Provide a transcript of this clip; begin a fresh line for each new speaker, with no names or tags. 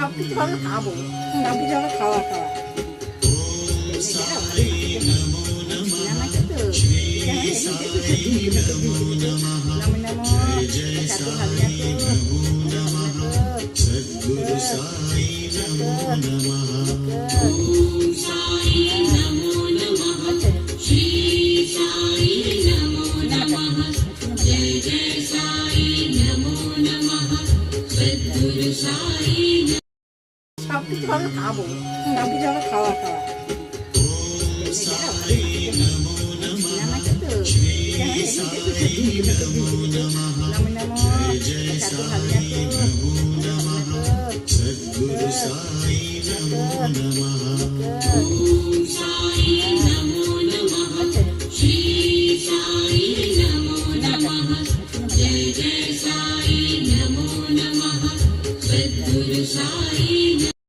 সব কিছু আমরা খাবো, সব কিছু আমরা খাওয়া খাওয়া সব কিছু আমরা খাবো, সব কিছু আমরা খাওয়া খাওয়া
जय जय साई नमो नमः सद्गुरु साई